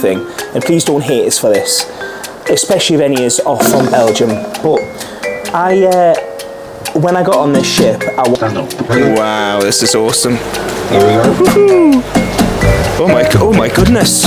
thing. And please don't hate us for this, especially if any of us are from Belgium. But when I got on this ship, wow, this is awesome. Here we go. Woo-hoo. Oh my goodness.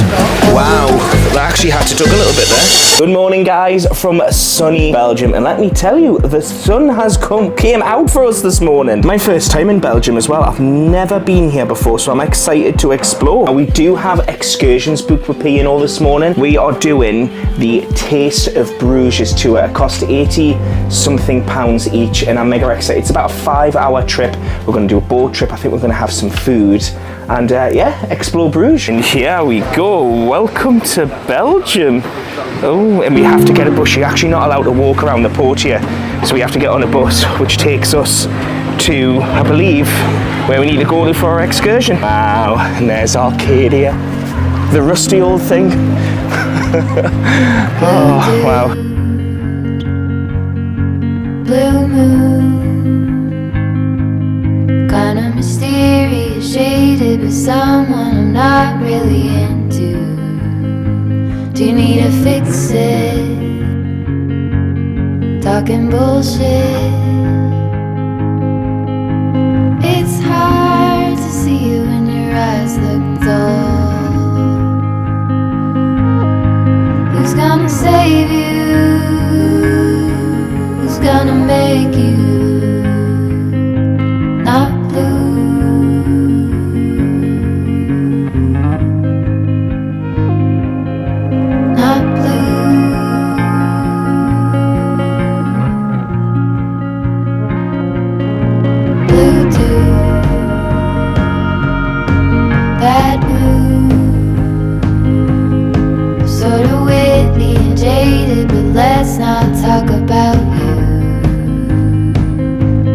Wow, I actually had to duck a little bit there. Good morning, guys, from sunny Belgium. And let me tell you, the sun has came out for us this morning. My first time in Belgium as well. I've never been here before, so I'm excited to explore. We do have excursions booked with P&O this morning. We are doing the Taste of Bruges tour. It cost 80 something pounds each, and I'm mega excited. It's about a 5-hour trip. We're going to do a boat trip. I think we're going to have some food and yeah, explore Bruges. And here we go. Welcome to Belgium. Oh, and we have to get a bus. You're actually not allowed to walk around the port here, so we have to get on a bus, which takes us to, I believe, where we need to go for our excursion. Wow, and there's Arcadia, the rusty old thing. Oh, wow. Blue moon, kind of mysterious, shaded with someone I'm not really into. Do you need to fix it? Talking bullshit. It's hard to see you when your eyes look dull. Who's gonna save you? Who's gonna make you not blue? Not blue. Blue too. That blue. Sort of witty and jaded, but let's not talk about you.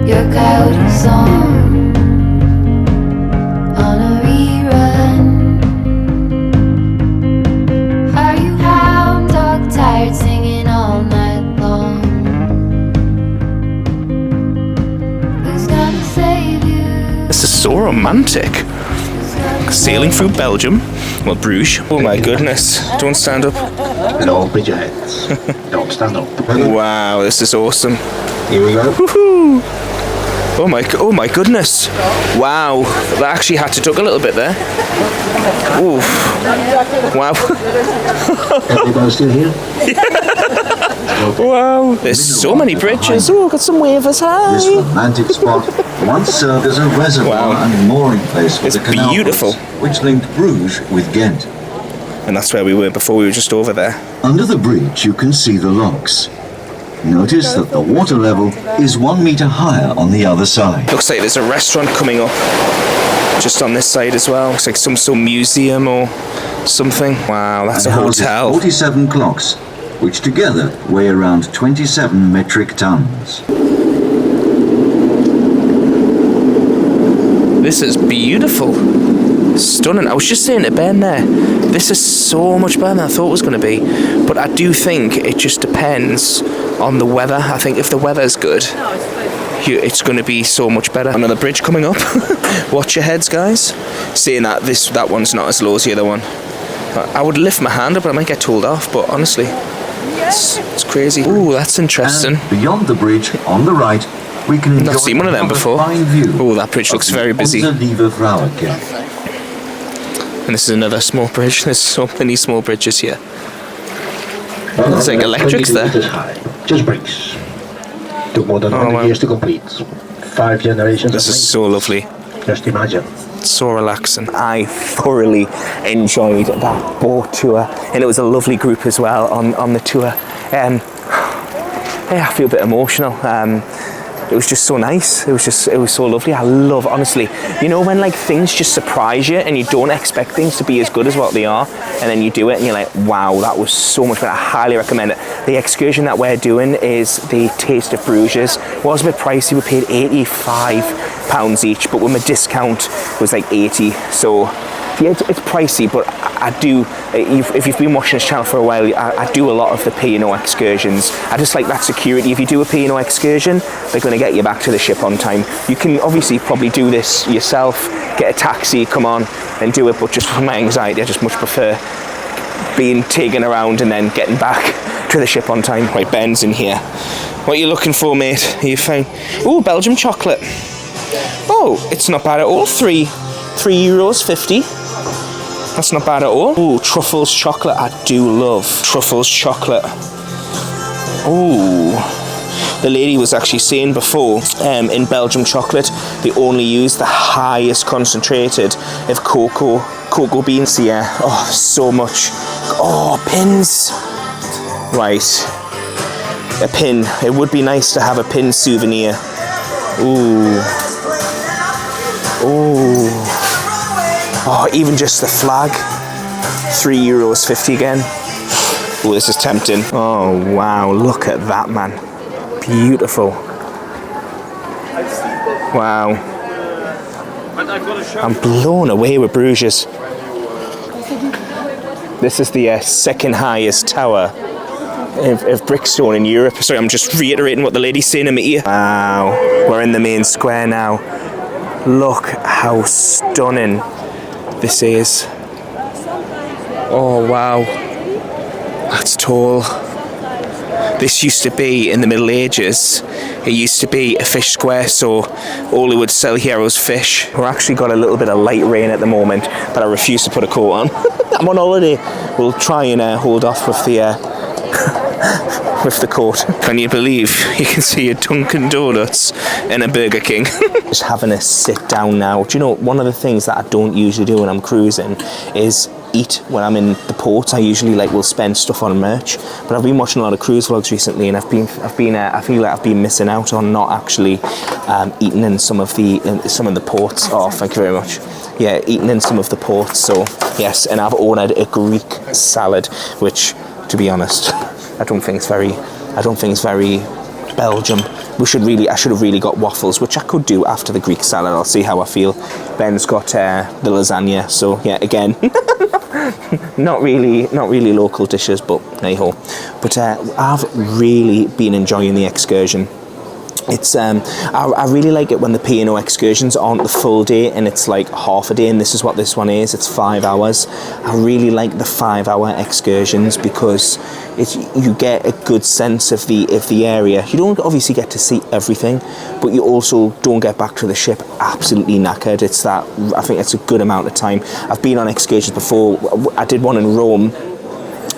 Your coyote song on a rerun. Are you hound dog tired singing all night long? Who's gonna save you? This is so romantic. Sailing through Belgium, well, Bruges. Oh my goodness, don't stand up. No, put your heads. Don't stand up. Wow, this is awesome. Here we go. Woohoo! Oh my goodness. Wow, I actually had to duck a little bit there. Oof. Wow. Everybody still here? Wow. There's so many bridges. Oh, got some wavers. This Hi. romantic spot once served as a reservoir and mooring place for It's the canal beautiful. boats, which linked Bruges with Ghent. And that's where we were before. We were just over there. Under the bridge, you can see the locks. Notice that the water level is 1 meter higher on the other side. Looks like there's a restaurant coming up just on this side as well. Looks like some sort of museum or something. Wow, that's a And houses hotel. 47 clocks, which together weigh around 27 metric tons. This is beautiful. Stunning. I was just saying to Ben there, this is so much better than I thought it was going to be. But I do think it just depends on the weather. I think if the weather's good, it's going to be so much better. Another bridge coming up. Watch your heads, guys. Saying that that one's not as low as the other one. I would lift my hand up, but I might get told off. But honestly, it's crazy. Ooh, that's interesting. And beyond the bridge, on the right, we can enjoy Not seen one of them before. fine view. Oh, that bridge looks very busy. And this is another small bridge. There's so many small bridges here. It's like electrics there. Just bricks. Took more than 100 wow. years to complete. 5 generations. This of is so lovely. maintenance. Just imagine. So relaxing. I thoroughly enjoyed that boat tour, and it was a lovely group as well on the tour. Yeah, I feel a bit emotional. It was just so nice. It was so lovely. I love, honestly, you know, when like things just surprise you and you don't expect things to be as good as what they are, and then you do it and you're like, wow, that was so much better. I highly recommend it. The excursion that we're doing is the Taste of Bruges. It was a bit pricey. We paid £85 each, but with my discount it was like 80. So yeah, it's pricey, but I do, if you've been watching this channel for a while, I do a lot of the P&O excursions. I just like that security. If you do a P&O excursion, they're going to get you back to the ship on time. You can obviously probably do this yourself, get a taxi, come on and do it, but just for my anxiety, I just much prefer being taken around and then getting back to the ship on time. Right, Ben's in here. What are you looking for, mate? Are you fine? Ooh, Belgium chocolate. Oh, it's not bad at all. €3.50. That's not bad at all. Ooh, Truffles chocolate. I do love Truffles chocolate. Ooh. The lady was actually saying before, in Belgium chocolate, they only use the highest concentrated of cocoa beans. Yeah. Oh, so much. Oh, pins. Right. A pin. It would be nice to have a pin souvenir. Ooh. Ooh. Oh, even just the flag. €3.50 again. Oh, this is tempting. Oh, wow. Look at that, man. Beautiful. Wow. I'm blown away with Bruges. This is the second highest tower of brickstone in Europe. Sorry, I'm just reiterating what the lady's saying in my ear. Wow. We're in the main square now. Look how stunning this is. Oh, wow. That's tall. This used to be, in the Middle Ages, it used to be a fish square, so all they would sell here was fish. We've actually got a little bit of light rain at the moment, but I refuse to put a coat on. I'm on holiday. We'll try and hold off with the with the coat. Can you believe you can see a Dunkin' Donuts and a Burger King? Just having a sit down now. Do you know, one of the things that I don't usually do when I'm cruising is eat when I'm in the port. I usually will spend stuff on merch, but I've been watching a lot of cruise vlogs recently, and I feel like I've been missing out on not actually eating in some of the ports. Oh, thank you very much. Yeah, eating in some of the ports. So yes, and I've ordered a Greek salad, which, to be honest, I don't think it's very Belgium. I should have really got waffles, which I could do after the Greek salad. I'll see how I feel. Ben's got the lasagna, so yeah, again, not really local dishes, but hey ho. But I've really been enjoying the excursion. It's I really like it when the P&O excursions aren't the full day and it's like half a day, and this is what this one is. It's 5 hours. I really like the 5-hour excursions because you get a good sense of the area. You don't obviously get to see everything, but you also don't get back to the ship absolutely knackered. I think it's a good amount of time. I've been on excursions before. I did one in Rome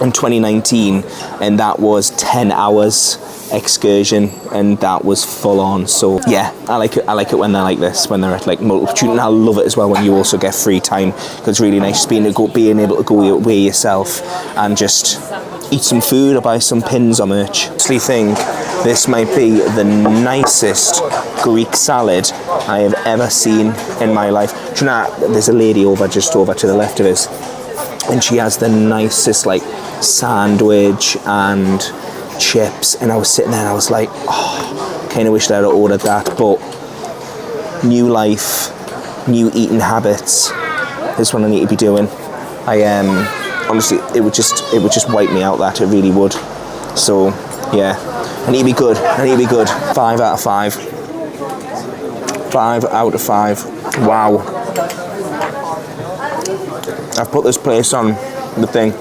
in 2019, and that was 10 hours excursion, and that was full on. So yeah, I like it when they're like this, when they're at multitude, and I love it as well when you also get free time, because it's really nice being able to go away yourself and just eat some food or buy some pins or merch. I actually think this might be the nicest Greek salad I have ever seen in my life. Do you know, there's a lady just over to the left of us, and she has the nicest sandwich and chips, and I was sitting there and I was like, oh, kind of wish that I'd ordered that. But new life, new eating habits, this is what I need to be doing. Honestly, it would just wipe me out, that it really would. So yeah, I need to be good. 5 out of 5. 5 out of 5. Wow. I've put this place on the thing.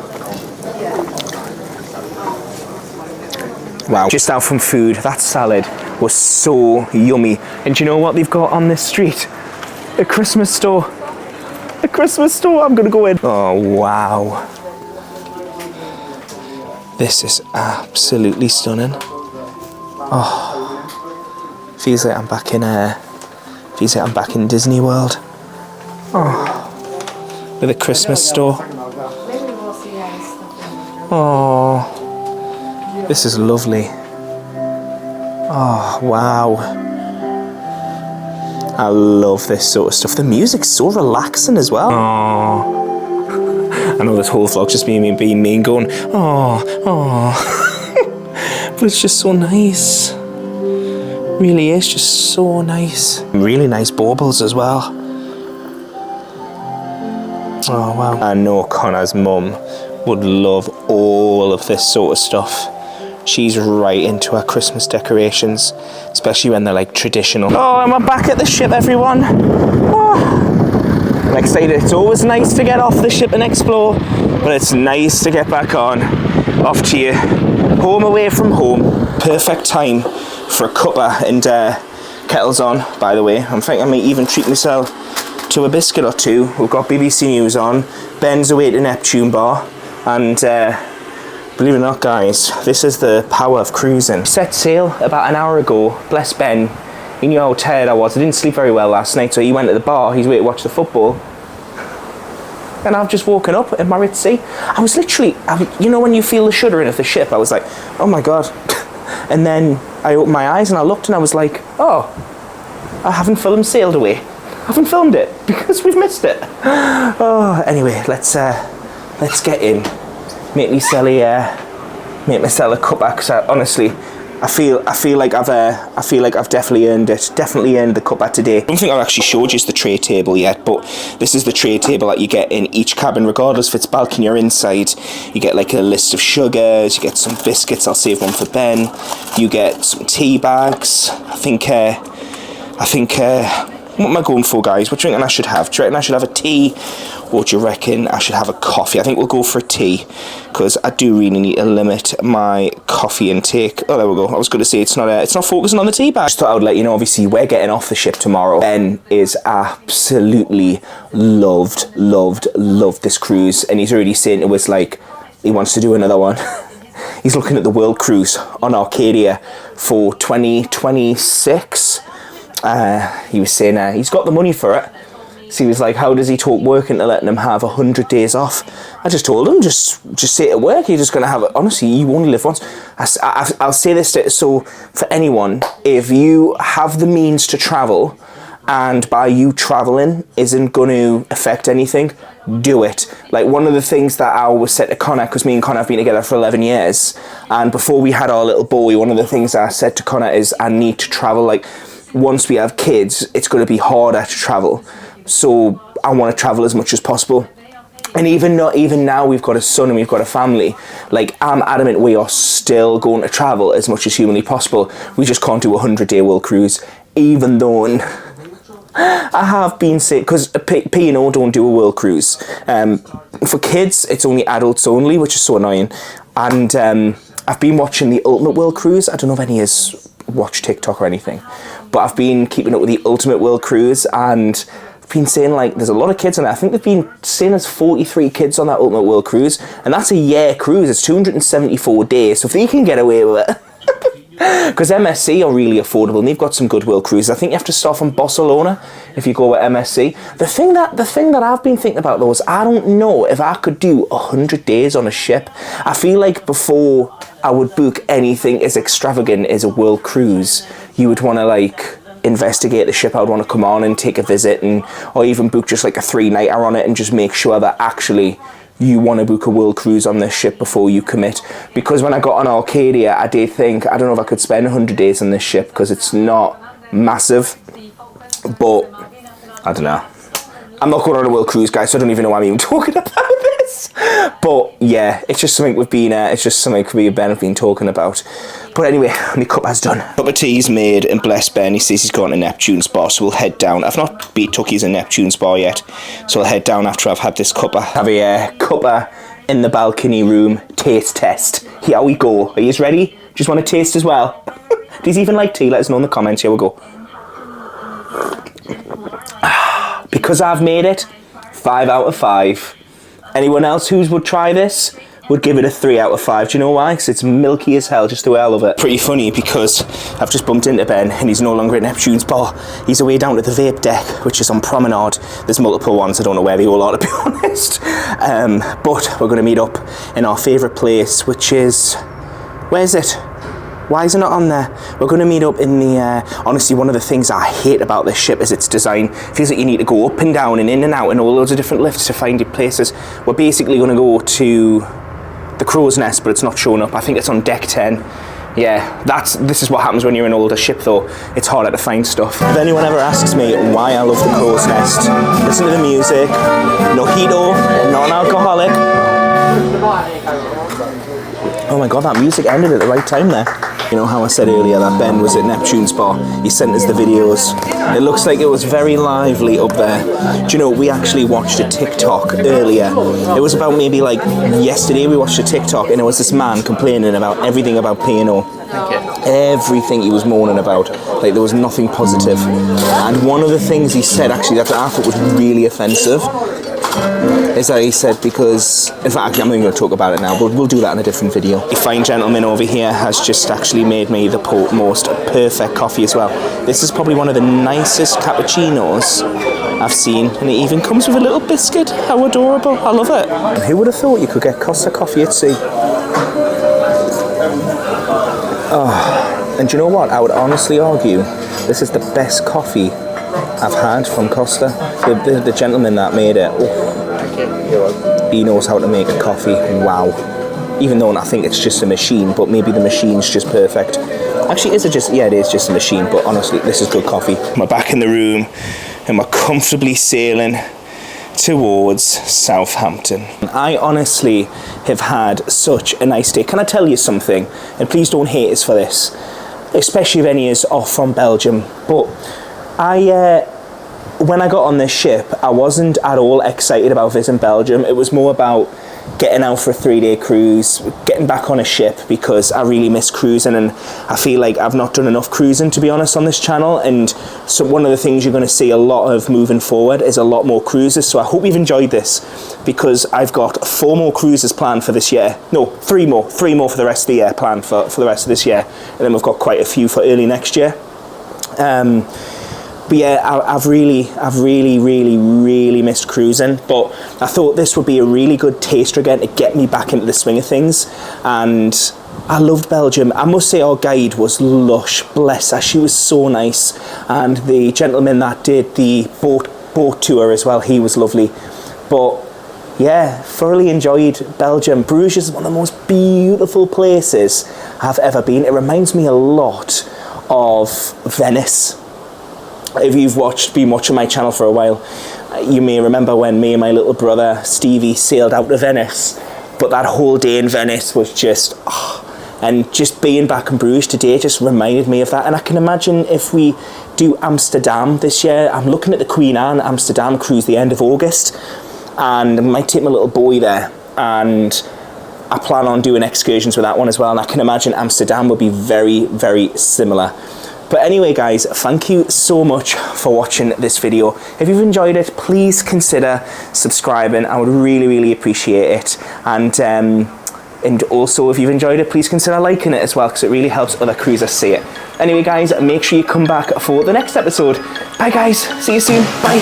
Wow. Just out from food, that salad was so yummy. And do you know what they've got on this street? A Christmas store. A Christmas store. I'm gonna go in. Oh, wow. This is absolutely stunning. Oh, feels like I'm back in Disney World. Oh, with a Christmas store. Oh, this is lovely. Oh, wow. I love this sort of stuff. The music's so relaxing as well. Oh, I know this whole vlog's just being me and going, oh. But it's just so nice. Really is just so nice. Really nice baubles as well. Oh, wow. I know Connor's mum would love all of this sort of stuff. She's right into her Christmas decorations, especially when they're traditional. Oh, and we're back at the ship, everyone. Oh. I'm excited. It's always nice to get off the ship and explore, but it's nice to get back on, off to you, home away from home. Perfect time for a cuppa and kettles on, by the way. I'm thinking I might even treat myself to a biscuit or two. We've got BBC News on, Ben's away to Neptune Bar, and believe it or not, guys, this is the power of cruising. Set sail about an hour ago. Bless Ben. He knew how tired I was. I didn't sleep very well last night, so he went to the bar. He's waiting to watch the football. And I've just woken up in my sea. I was literally, you know when you feel the shuddering of the ship, I was like, oh my God. And then I opened my eyes and I looked and I was like, oh, I haven't sailed away. I haven't filmed it because we've missed it. Oh, anyway, let's get in. Make me sell a cuppa, because honestly, I feel like I've definitely earned it. Definitely earned the cuppa today. I don't think I've actually showed you the tray table yet, but this is the tray table that you get in each cabin, regardless if it's balcony or inside. You get like a list of sugars, you get some biscuits, I'll save one for Ben. You get some tea bags. I think what am I going for, guys? What do you reckon I should have? Do you reckon I should have a tea? What do you reckon I should have a coffee? I think we'll go for a tea, because I do really need to limit my coffee intake. Oh, there we go. I was going to say it's not focusing on the tea bag. Just thought I would let you know, obviously, we're getting off the ship tomorrow. Ben is absolutely loved this cruise, and he's already saying to us, like, he wants to do another one. He's looking at the World Cruise on Arcadia for 2026. He was saying he's got the money for it. So he was like, how does he talk work into letting him have 100 days off? I just told him, just say to work, you're just going to have it. Honestly, you only live once. I'll say this, so for anyone, if you have the means to travel, and by you travelling isn't going to affect anything, do it. Like, one of the things that I always said to Connor, because me and Connor have been together for 11 years, and before we had our little boy, one of the things I said to Connor is, I need to travel. Like, once we have kids, it's going to be harder to travel. So I want to travel as much as possible. And even now we've got a son and we've got a family, like, I'm adamant we are still going to travel as much as humanly possible. We just can't do a 100-day world cruise, even though I have been saying, because P&O don't do a world cruise. For kids, it's only adults only, which is so annoying. And I've been watching the Ultimate World Cruise. I don't know if any of us watch TikTok or anything, but I've been keeping up with the Ultimate World Cruise, and been saying, like, there's a lot of kids on it. I think they've been saying there's 43 kids on that Ultimate World Cruise, and that's a year cruise. It's 274 days, so if they can get away with it. Because MSC are really affordable, and they've got some good world cruises. I think you have to start from Barcelona if you go with MSC. The thing that I've been thinking about, though, is I don't know if I could do 100 days on a ship. I feel like before I would book anything as extravagant as a world cruise, you would want to, like, investigate the ship. I would want to come on and take a visit, or even book just like a 3-nighter on it, and just make sure that actually you want to book a world cruise on this ship before you commit. Because when I got on Arcadia, I did think, I don't know if I could spend 100 days on this ship, because it's not massive, but I don't know. I'm not going on a world cruise, guys, so I don't even know why I'm even talking about this. But yeah, it's just something it's just something me and Ben have been talking about. But anyway, my cuppa's done. Cup of tea's made, and bless Ben, he says he's gone to Neptune's Bar, so we'll head down. I've not beat Tucky's in Neptune's Bar yet, so I'll head down after I've had this cuppa. Have a cuppa in the balcony room taste test. Here we go. Are you ready? Just want to taste as well? Does he even like tea? Let us know in the comments. Here we go. Because I've made it, 5 out of 5. Anyone else who would try this would give it a 3 out of 5. Do you know why? Because it's milky as hell, just the way I love it. Pretty funny, because I've just bumped into Ben, and he's no longer at Neptune's Bar. He's away down to the vape deck, which is on Promenade. There's multiple ones, I don't know where they all are, to be honest. But we're going to meet up in our favourite place, which is... where is it? Why is it not on there? We're going to meet up in the... honestly, one of the things I hate about this ship is its design. It feels like you need to go up and down and in and out and all loads of different lifts to find your places. We're basically going to go to the crow's nest, but it's not showing up. I think it's on deck 10. Yeah, this is what happens when you're in an older ship, though. It's harder to find stuff. If anyone ever asks me why I love the crow's nest, listen to the music. Mojito, not an alcoholic. Oh my god, that music ended at the right time there. You know how I said earlier that Ben was at Neptune's bar? He sent us the videos. It looks like it was very lively up there. Do you know, we actually watched a TikTok earlier. It was about maybe like yesterday we watched a TikTok and there was this man complaining about everything about P&O. Everything he was moaning about. Like there was nothing positive. And one of the things he said actually that I thought was really offensive is that he said, because, in fact, I'm not even going to talk about it now, but we'll do that in a different video. A fine gentleman over here has just actually made me the most perfect coffee as well. This is probably one of the nicest cappuccinos I've seen, and it even comes with a little biscuit. How adorable. I love it. And who would have thought you could get Costa coffee at sea? Oh, and do you know what? I would honestly argue this is the best coffee I've had from Costa. The gentleman that made it, he knows how to make a coffee. Wow. Even though I think it's just a machine, but maybe the machine's just perfect. Actually, it is just a machine, but honestly, this is good coffee. We're back in the room and we're comfortably sailing towards Southampton. I honestly have had such a nice day. Can I tell you something? And please don't hate us for this, especially if any is off from Belgium, but when I got on this ship, I wasn't at all excited about visiting Belgium. It was more about getting out for a 3-day cruise, getting back on a ship, because I really miss cruising, and I feel like I've not done enough cruising, to be honest, on this channel. And so one of the things you're going to see a lot of moving forward is a lot more cruises. So I hope you've enjoyed this, because I've got 4 more cruises planned for this year. No, 3 more for the rest of the year planned for the rest of this year, and then we've got quite a few for early next year. But yeah, I've really missed cruising, but I thought this would be a really good taster again to get me back into the swing of things. And I loved Belgium. I must say our guide was lush, bless her, she was so nice. And the gentleman that did the boat tour as well, he was lovely. But yeah, thoroughly enjoyed Belgium. Bruges is one of the most beautiful places I've ever been. It reminds me a lot of Venice. If you've been watching my channel for a while, you may remember when me and my little brother Stevie sailed out to Venice. But that whole day in Venice was just, and just being back in Bruges today just reminded me of that. And I can imagine if we do Amsterdam this year, I'm looking at the Queen Anne Amsterdam cruise the end of August, and I might take my little boy there, and I plan on doing excursions with that one as well. And I can imagine Amsterdam would be very, very similar. But anyway, guys, thank you so much for watching this video. If you've enjoyed it, please consider subscribing. I would really appreciate it. And also, if you've enjoyed it, please consider liking it as well, because it really helps other cruisers see it. Anyway, guys, make sure you come back for the next episode. Bye, guys. See you soon. Bye.